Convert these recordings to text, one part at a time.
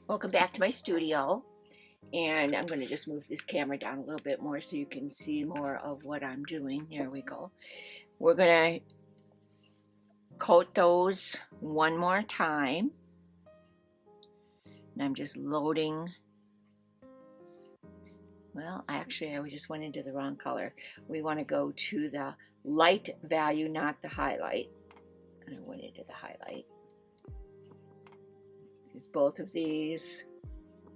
Welcome back to my studio, and I'm going to just move this camera down a little bit more so you can see more of what I'm doing. There we go. We're going to coat those one more time, and I'm just loading. Well, actually, I just went into the wrong color. We want to go to the light value, not the highlight. And I went into the highlight. Because both of these,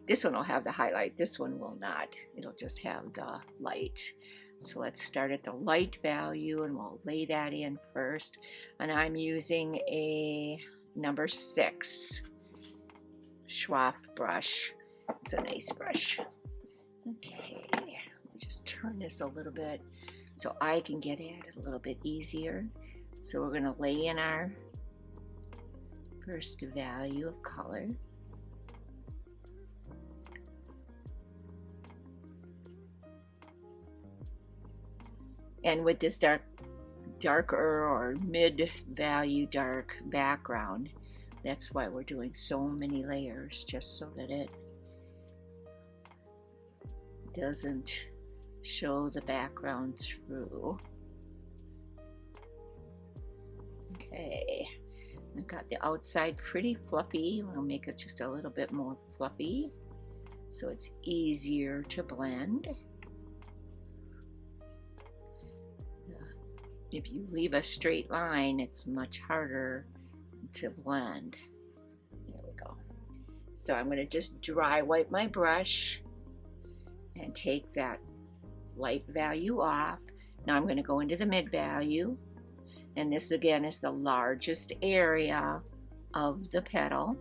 this one will have the highlight, this one will not. It'll just have the light. So let's start at the light value and we'll lay that in first. And I'm using a number 6 Schwaff brush. It's a nice brush. Okay, I'll just turn this a little bit so I can get at it a little bit easier. So we're going to lay in our first value of color. And with this darker or mid-value dark background, that's why we're doing so many layers, just so that it doesn't show the background through. Okay, I've got the outside pretty fluffy. We'll make it just a little bit more fluffy so it's easier to blend. If you leave a straight line, it's much harder to blend. There we go. So I'm going to just dry wipe my brush and take that light value off. Now I'm going to go into the mid value, and this again is the largest area of the petal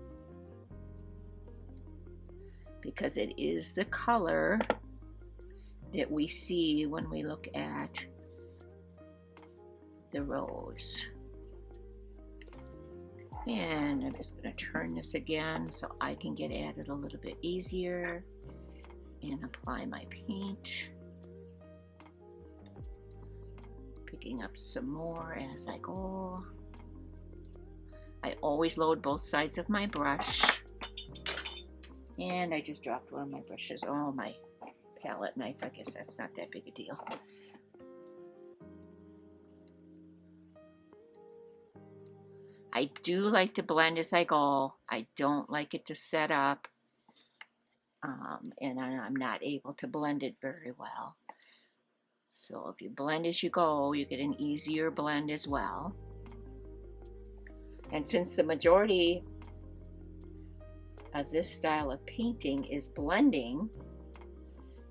because it is the color that we see when we look at the rose. And I'm just going to turn this again so I can get at it a little bit easier and apply my paint, picking up some more as I go. I always load both sides of my brush, and I just dropped one of my brushes. Oh, my palette knife. I guess that's not that big a deal. I do like to blend as I go. I don't like it to set up, and I'm not able to blend it very well. So if you blend as you go, you get an easier blend as well. And since the majority of this style of painting is blending,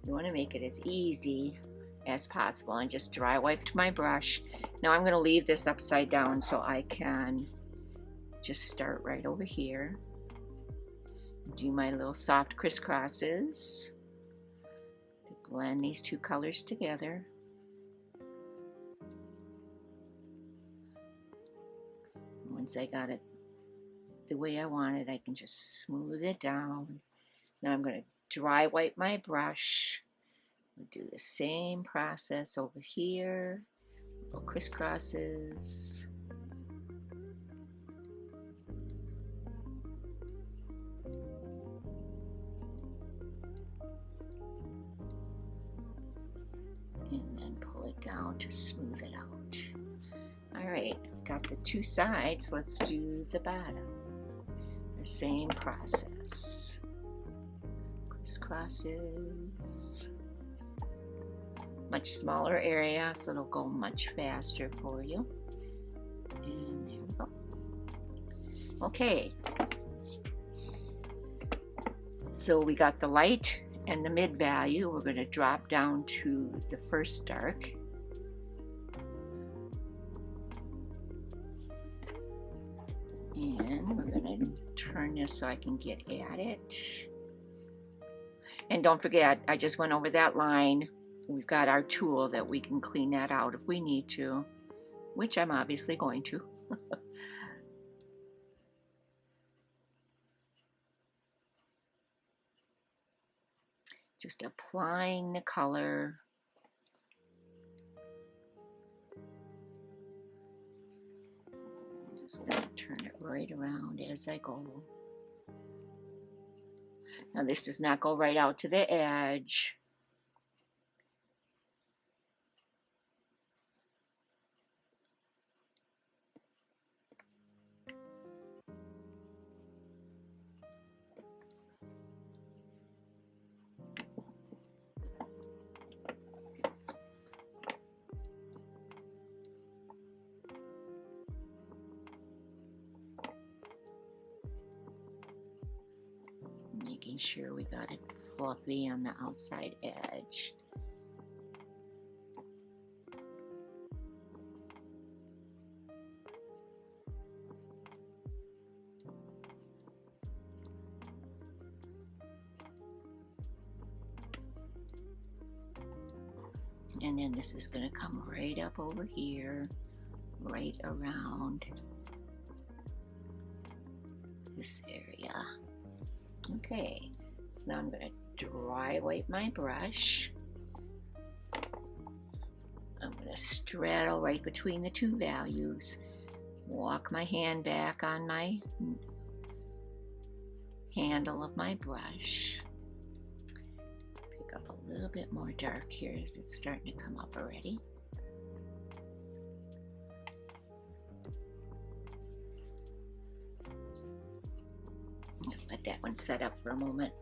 you want to make it as easy as possible. And just dry wiped my brush. Now I'm going to leave this upside down so I can just start right over here. Do my little soft crisscrosses to blend these two colors together. Once I got it the way I want it, I can just smooth it down. Now I'm going to dry wipe my brush. We'll do the same process over here. Little crisscrosses. And then pull it down to smooth it out. All right, got the two sides. Let's do the bottom. The same process. Crisscrosses. Much smaller area, so it'll go much faster for you. And there we go. Okay. So we got the light and the mid value. We're going to drop down to the first dark. And we're going to turn this so I can get at it. And don't forget, I just went over that line. We've got our tool that we can clean that out if we need to, which I'm obviously going to. Just applying the color. Just going to turn it right around as I go. Now this does not go right out to the edge. Making sure we got it fluffy on the outside edge. And then this is going to come right up over here, right around this area. Okay, so now I'm going to dry wipe my brush. I'm going to straddle right between the two values. Walk my hand back on my handle of my brush. Pick up a little bit more dark here as it's starting to come up already. Let that one set up for a moment,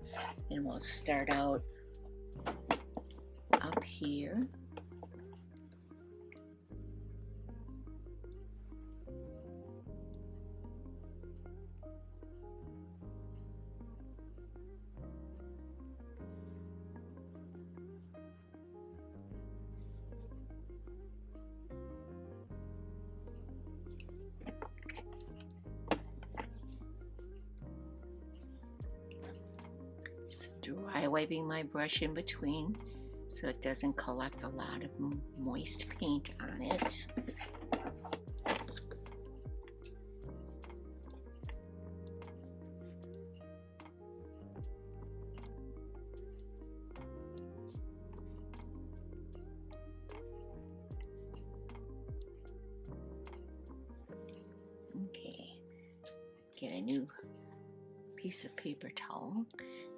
and we'll start out up here. Just dry wiping my brush in between so it doesn't collect a lot of moist paint on it. Okay, get a new piece of paper towel.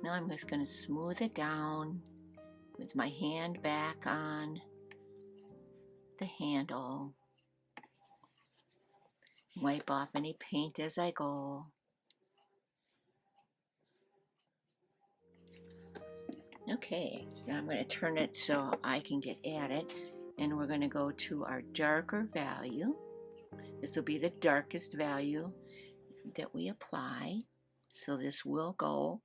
Now I'm just going to smooth it down with my hand back on the handle. Wipe off any paint as I go. Okay, so now I'm going to turn it so I can get at it, and we're going to go to our darker value. This will be the darkest value that we apply. So this will go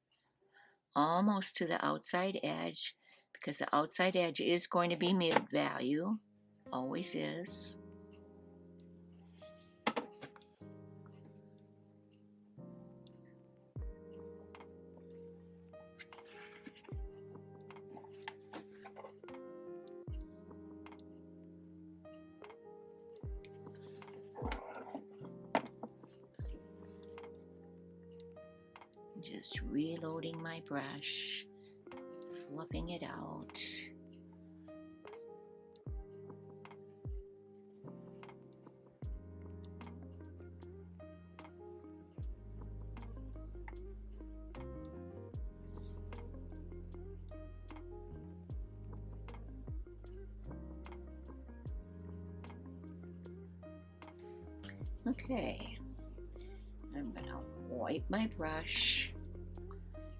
almost to the outside edge, because the outside edge is going to be mid value, always is. Just reloading my brush, fluffing it out. Okay, I'm going to wipe my brush.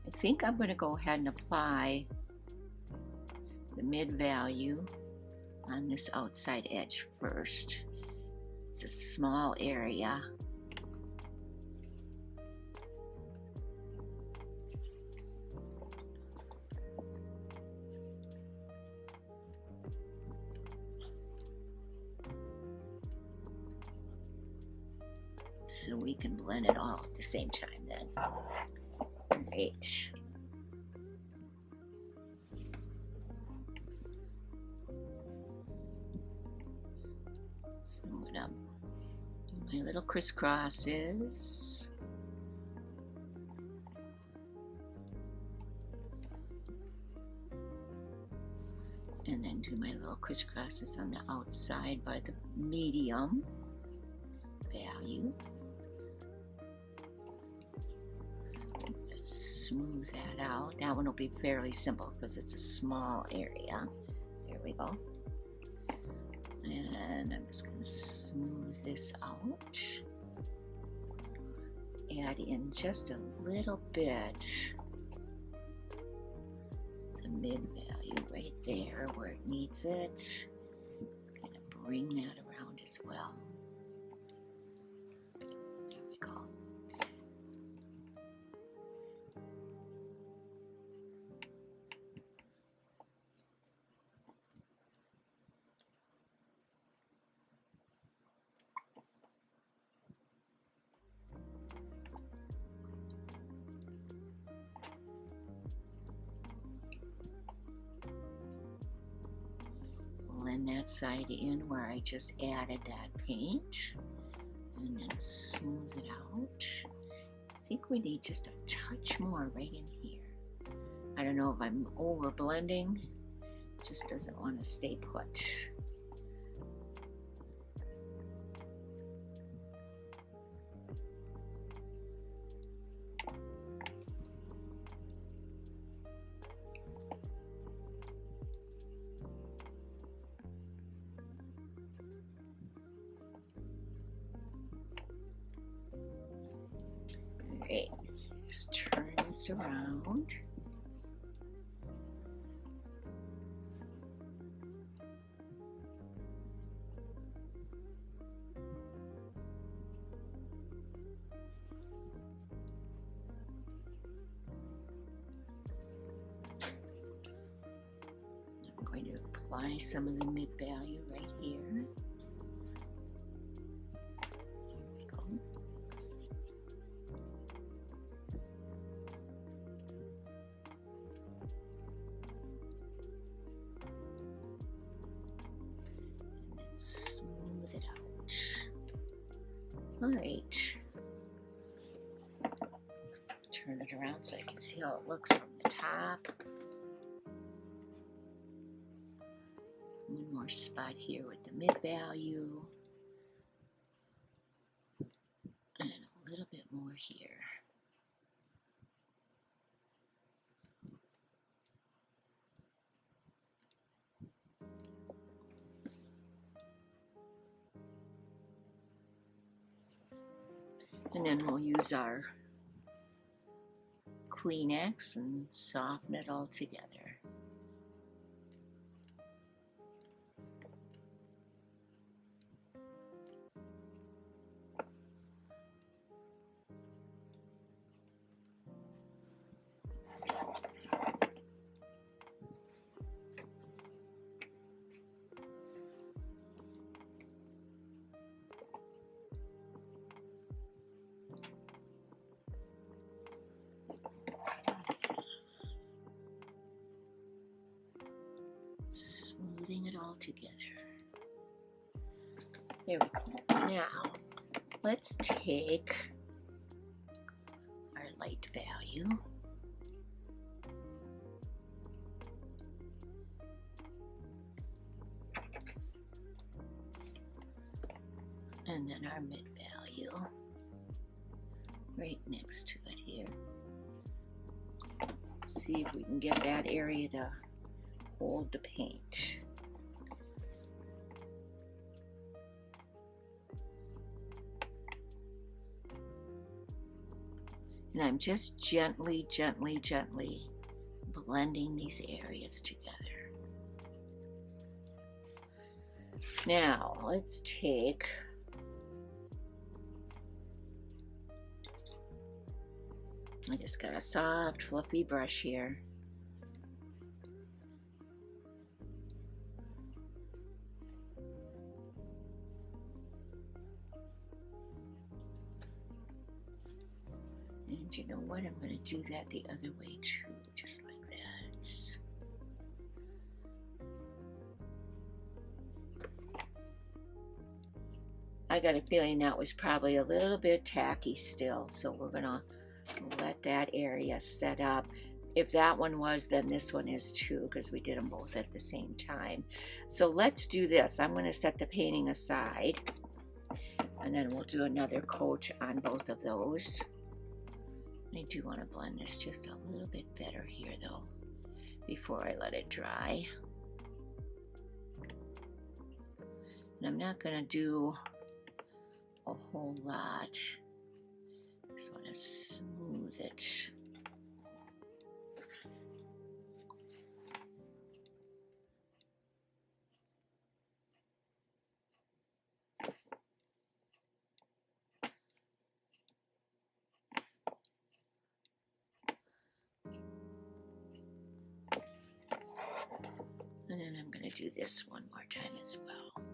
I think I'm going to go ahead and apply the mid value on this outside edge first. It's a small area. So we can blend it all at the same time then. Great. So I'm gonna do my little crisscrosses. And then do my little crisscrosses on the outside by the medium value. smooth that out. That one will be fairly simple because it's a small area. There we go. And I'm just going to smooth this out. Add in just a little bit of the mid value right there where it needs it. Kind of bring that around as well. There we go. Blend that side in where I just added that paint and then smooth it out. I think we need just a touch more right in here. I don't know if I'm over blending, it just doesn't want to stay put. Alright, just turn this around. I'm going to apply some of the mid value right here. Smooth it out. All right. Turn it around so I can see how it looks from the top. One more spot here with the mid value. And a little bit more here. And then we'll use our Kleenex and soften it all together. Smoothing it all together. There we go. Now, let's take our light value and then our mid value right next to it here. Let's see if we can get that area to hold the paint. And I'm just gently blending these areas together. Now, let's take I just got a soft, fluffy brush here. And you know what? I'm going to do that the other way too, just like that. I got a feeling that was probably a little bit tacky still, so we're going to let that area set up. If that one was, then this one is too, because we did them both at the same time. So let's do this. I'm going to set the painting aside, and then we'll do another coat on both of those. I do want to blend this just a little bit better here though, before I let it dry. And I'm not going to do a whole lot. Just want to smooth it. And then I'm going to do this one more time as well.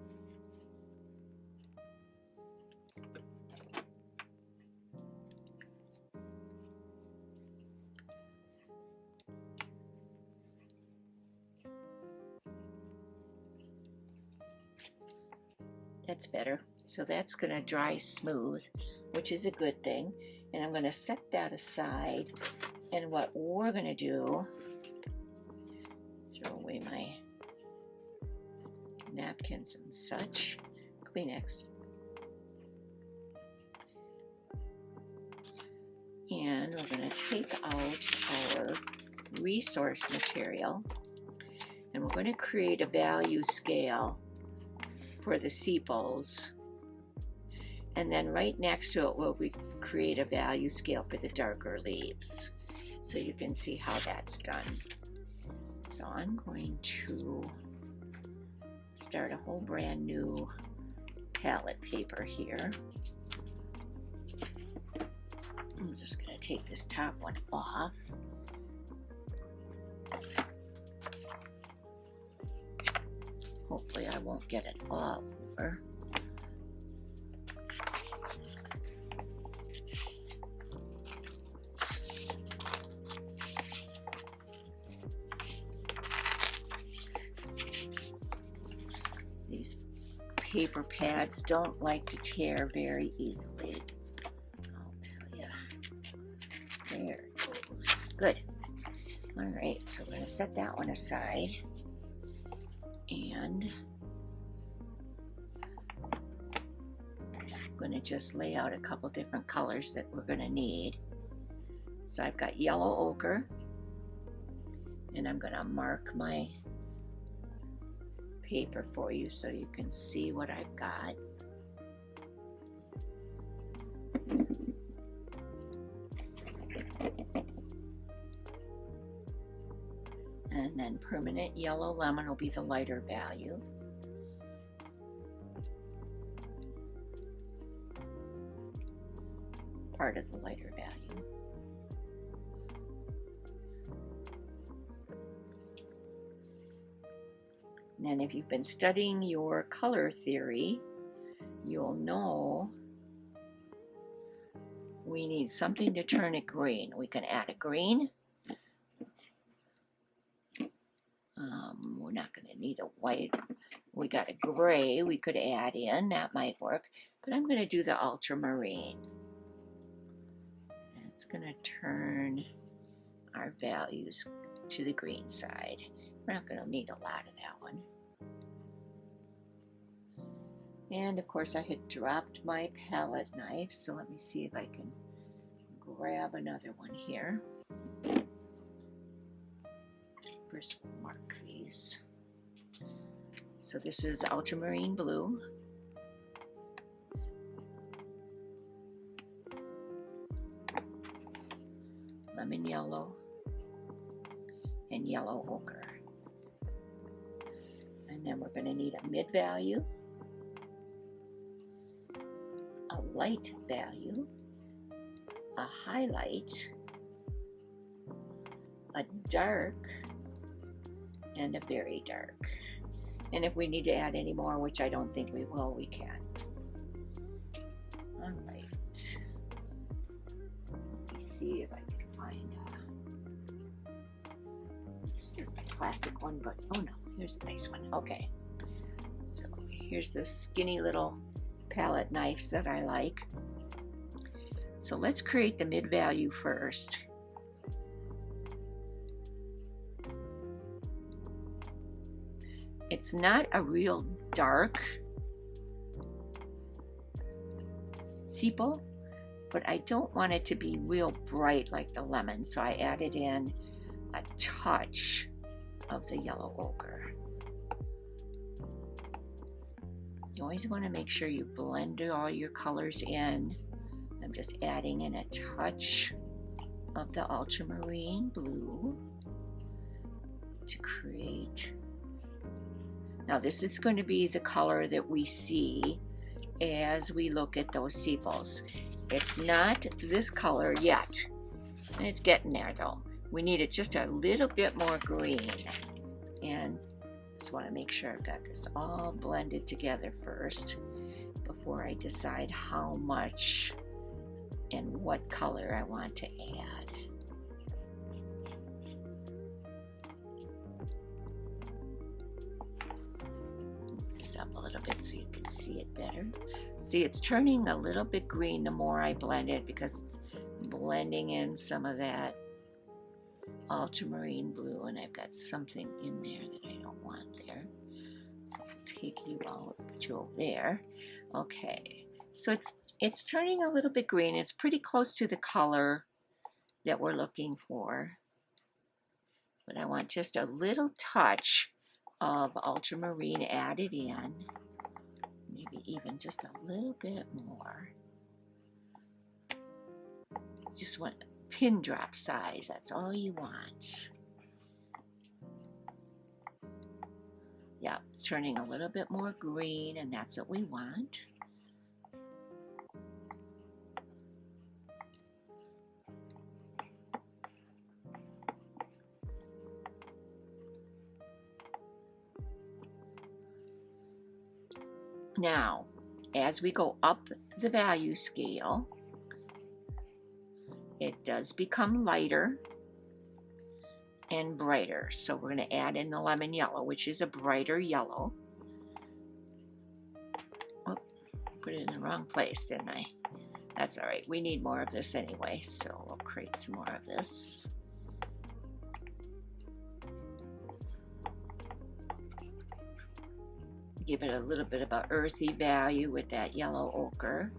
That's better. So that's going to dry smooth, which is a good thing. And I'm going to set that aside. And what we're going to do, throw away my napkins and such, Kleenex. And we're going to take out our resource material and we're going to create a value scale for the sepals. And then right next to it we'll create a value scale for the darker leaves. So you can see how that's done. So I'm going to start a whole brand new palette paper here. I'm just going to take this top one off. Hopefully I won't get it all over. These paper pads don't like to tear very easily. I'll tell you. There it goes. Good. All right, so we're going to set that one aside. And I'm going to just lay out a couple different colors that we're going to need. So I've got yellow ochre, and I'm going to mark my paper for you so you can see what I've got. And then permanent yellow lemon will be the lighter value. Part of the lighter value. And then if you've been studying your color theory, you'll know we need something to turn it green. We can add a green. We're not going to need a white. We got a gray we could add in. That might work. But I'm going to do the ultramarine. It's going to turn our values to the green side. We're not going to need a lot of that one. And of course I had dropped my palette knife, so let me see if I can grab another one here. First we'll mark these. So this is ultramarine blue. Lemon yellow and yellow ochre. And then we're going to need a mid value, a light value, a highlight, a dark, and a very dark. And if we need to add any more, which I don't think we will, we can. All right. Let me see if I can find it's just a plastic one, but oh no, here's a nice one. Okay. So here's the skinny little palette knives that I like. So let's create the mid value first. It's not a real dark sepal, but I don't want it to be real bright like the lemon, so I added in a touch of the yellow ochre. You always want to make sure you blend all your colors in. I'm just adding in a touch of the ultramarine blue to create. Now this is going to be the color that we see as we look at those sepals. It's not this color yet, and it's getting there though. We need it just a little bit more green, and just want to make sure I've got this all blended together first before I decide how much and what color I want to add. Move this up a little bit so you can see it better. See, it's turning a little bit green the more I blend it because it's blending in some of that ultramarine blue, and I've got something in there that I don't want there. I'll take you out, put you over there. Okay, so it's turning a little bit green. It's pretty close to the color that we're looking for, but I want just a little touch of ultramarine added in, maybe even just a little bit more. Just want pin drop size, that's all you want. Yeah, it's turning a little bit more green, and that's what we want. Now, as we go up the value scale, it does become lighter and brighter. So we're going to add in the lemon yellow, which is a brighter yellow. Oh, put it in the wrong place, didn't I? That's all right. We need more of this anyway, so we'll create some more of this. Give it a little bit of an earthy value with that yellow ochre.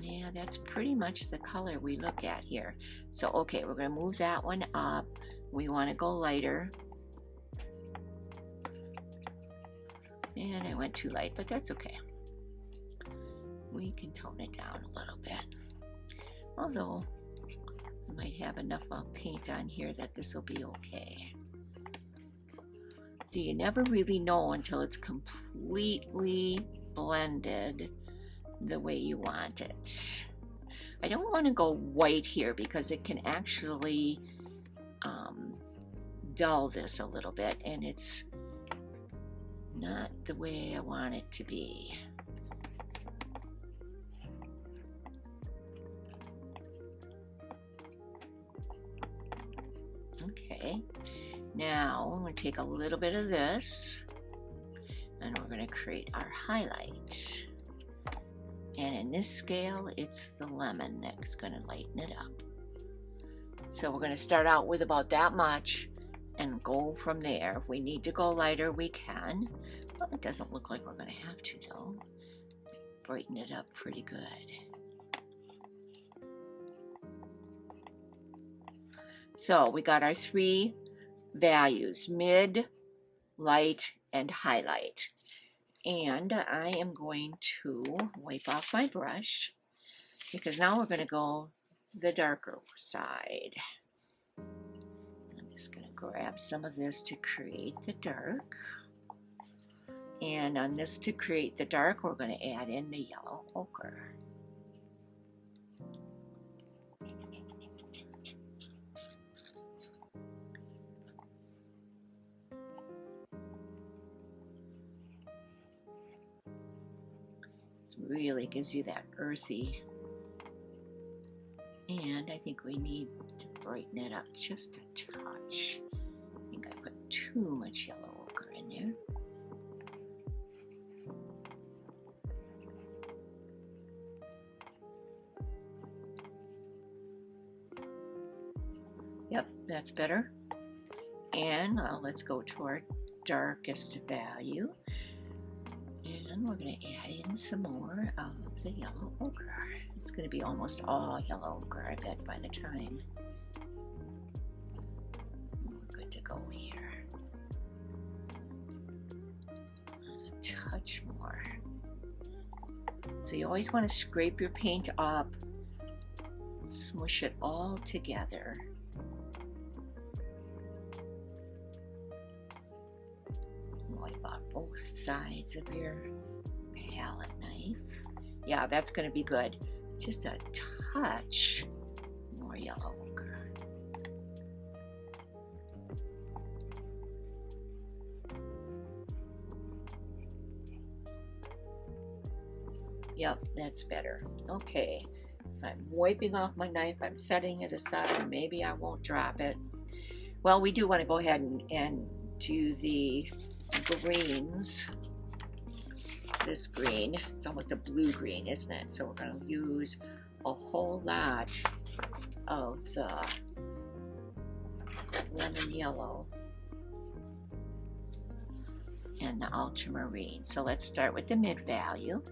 Yeah, that's pretty much the color we look at here. So, okay, we're going to move that one up. We want to go lighter. And I went too light, but that's okay. We can tone it down a little bit. Although, I might have enough paint on here that this will be okay. See, you never really know until it's completely blended the way you want it. I don't want to go white here because it can actually dull this a little bit, and it's not the way I want it to be. Okay, now I'm going to take a little bit of this and we're going to create our highlight. And in this scale, it's the lemon that's going to lighten it up. So we're going to start out with about that much and go from there. If we need to go lighter, we can. Well, it doesn't look like we're going to have to, though. Brighten it up pretty good. So we got our three values: mid, light, and highlight. And I am going to wipe off my brush because now we're going to go the darker side. I'm just going to grab some of this to create the dark. And on this to create the dark, we're going to add in the yellow ochre. This really gives you that earthy. And I think we need to brighten it up just a touch. I think I put too much yellow ochre in there. Yep, that's better. And let's go to our darkest value. And we're going to add in some more of the yellow ochre. It's going to be almost all yellow ochre, I bet, by the time. We're good to go here. A touch more. So you always want to scrape your paint up, smush it all together. Wipe off both sides of your palette knife. Yeah, that's going to be good. Just a touch more yellow ochre. Yep, that's better. Okay, so I'm wiping off my knife. I'm setting it aside. Maybe I won't drop it. Well, we do want to go ahead and do the greens. This green, it's almost a blue green, isn't it? So we're going to use a whole lot of the lemon yellow and the ultramarine. So let's start with the mid value.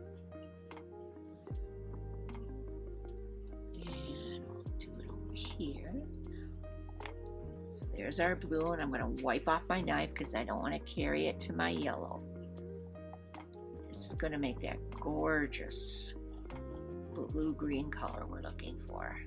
And we'll do it over here. So there's our blue, and I'm going to wipe off my knife because I don't want to carry it to my yellow. This is going to make that gorgeous blue-green color we're looking for.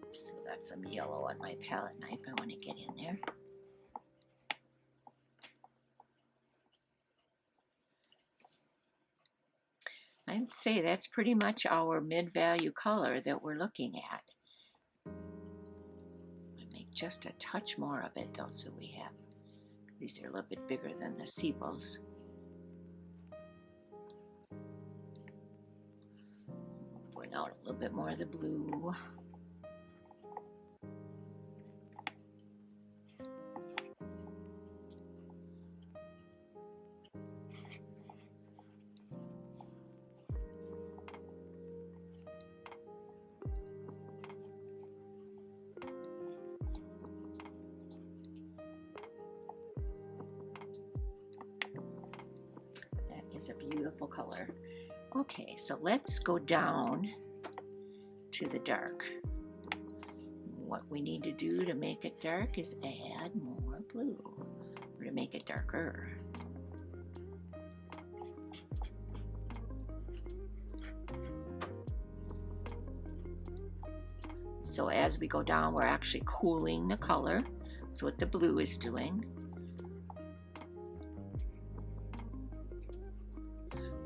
So got some yellow on my palette knife I want to get in there. I would say that's pretty much our mid-value color that we're looking at. I make just a touch more of it though, so we have, these are a little bit bigger than the sepals. Bring out a little bit more of the blue. Is a beautiful color. Okay, so let's go down to the dark. What we need to do to make it dark is add more blue, or to make it darker. So as we go down, we're actually cooling the color. That's what the blue is doing.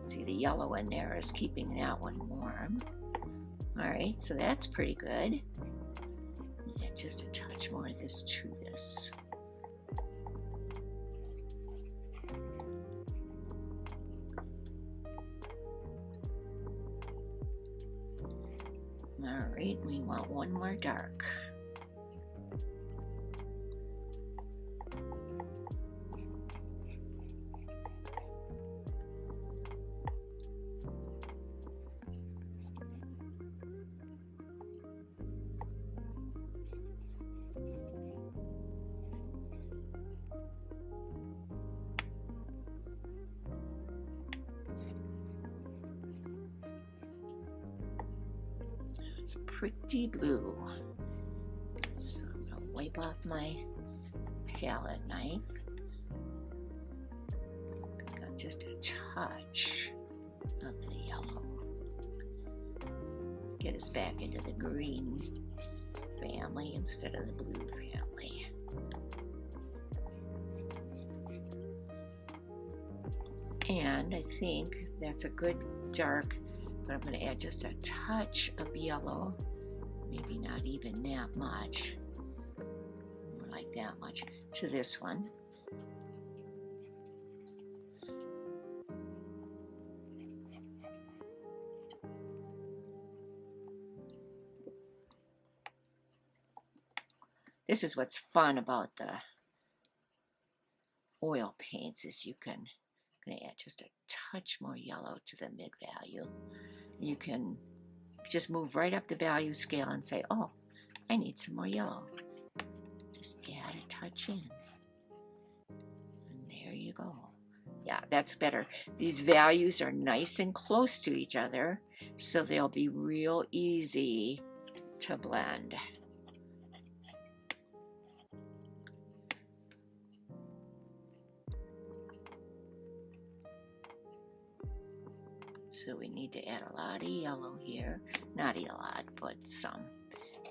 See, the yellow in there is keeping that one warm. All right, so that's pretty good. Add just a touch more of this to this. All right, we want one more dark. It's pretty blue. So I'm going to wipe off my palette knife. Got just a touch of the yellow. Get us back into the green family instead of the blue family. And I think that's a good dark, but I'm going to add just a touch of yellow, maybe not even that much, more like that much, to this one. This is what's fun about the oil paints is you can add just a touch more yellow to the mid value. You can just move right up the value scale and say, oh, I need some more yellow. Just add a touch in. And there you go. Yeah, that's better. These values are nice and close to each other, so they'll be real easy to blend. So we need to add a lot of yellow here. Not a lot, but some.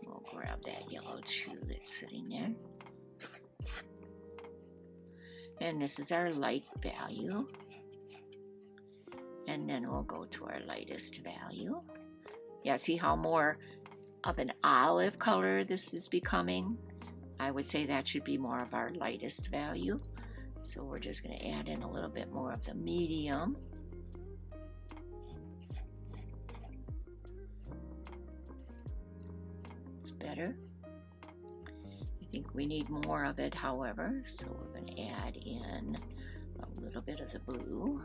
We'll grab that yellow too that's sitting there. And this is our light value. And then we'll go to our lightest value. Yeah, see how more of an olive color this is becoming? I would say that should be more of our lightest value. So we're just going to add in a little bit more of the medium. It's better. I think we need more of it, however, so we're going to add in a little bit of the blue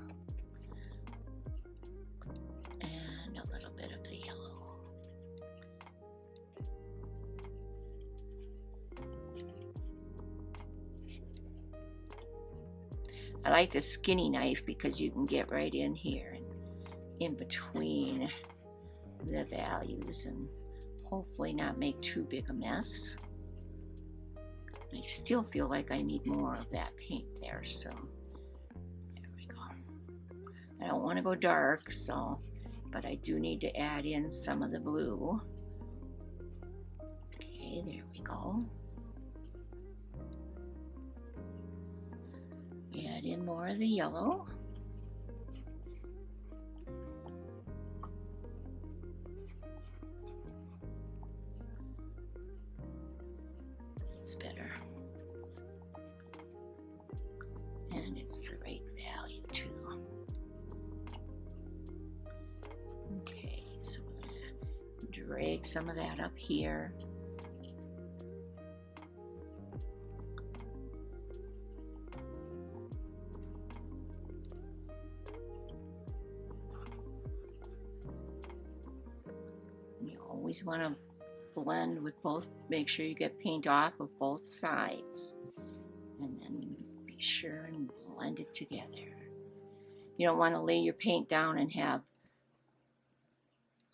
and a little bit of the yellow. I like the skinny knife because you can get right in here and in between the values and hopefully not make too big a mess. I still feel like I need more of that paint there, so there we go. I don't want to go dark, so, but I do need to add in some of the blue. Okay, there we go. Add in more of the yellow. That's better. And it's the right value too. Okay, so we're going to drag some of that up here. You always want to blend with both, make sure you get paint off of both sides, and then be sure and blend it together. You don't want to lay your paint down and have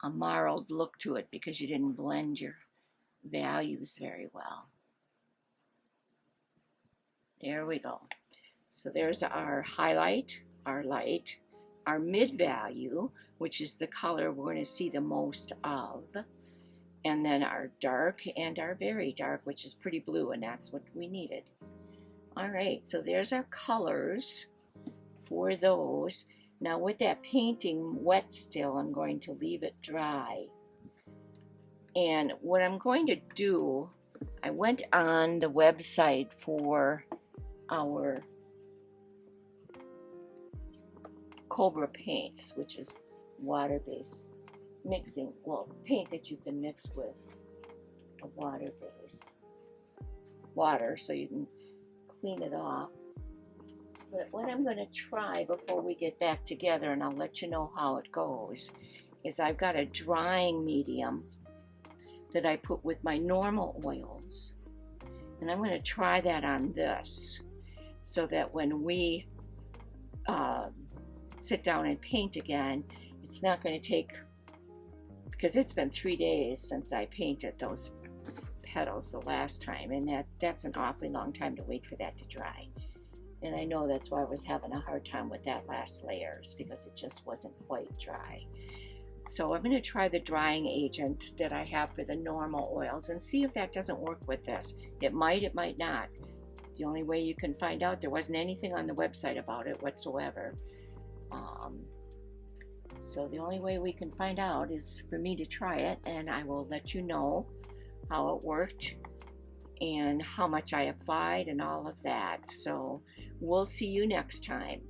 a marred look to it because you didn't blend your values very well. There we go. So there's our highlight, our light, our mid value, which is the color we're going to see the most of, and then our dark and our very dark, which is pretty blue, and that's what we needed. All right, so there's our colors for those. Now with that painting wet still, I'm going to leave it dry. And what I'm going to do, I went on the website for our Cobra paints, which is water-based mixing, well, paint that you can mix with a water base. Water, so you can clean it off. But what I'm going to try before we get back together, and I'll let you know how it goes, is I've got a drying medium that I put with my normal oils. And I'm going to try that on this so that when we sit down and paint again, it's not going to take, because it's been 3 days since I painted those petals the last time, and that's an awfully long time to wait for that to dry. And I know that's why I was having a hard time with that last layers, because it just wasn't quite dry. So I'm going to try the drying agent that I have for the normal oils and see if that doesn't work with this. It might, it might not. The only way you can find out, there wasn't anything on the website about it whatsoever. So the only way we can find out is for me to try it, and I will let you know how it worked and how much I applied and all of that. So we'll see you next time.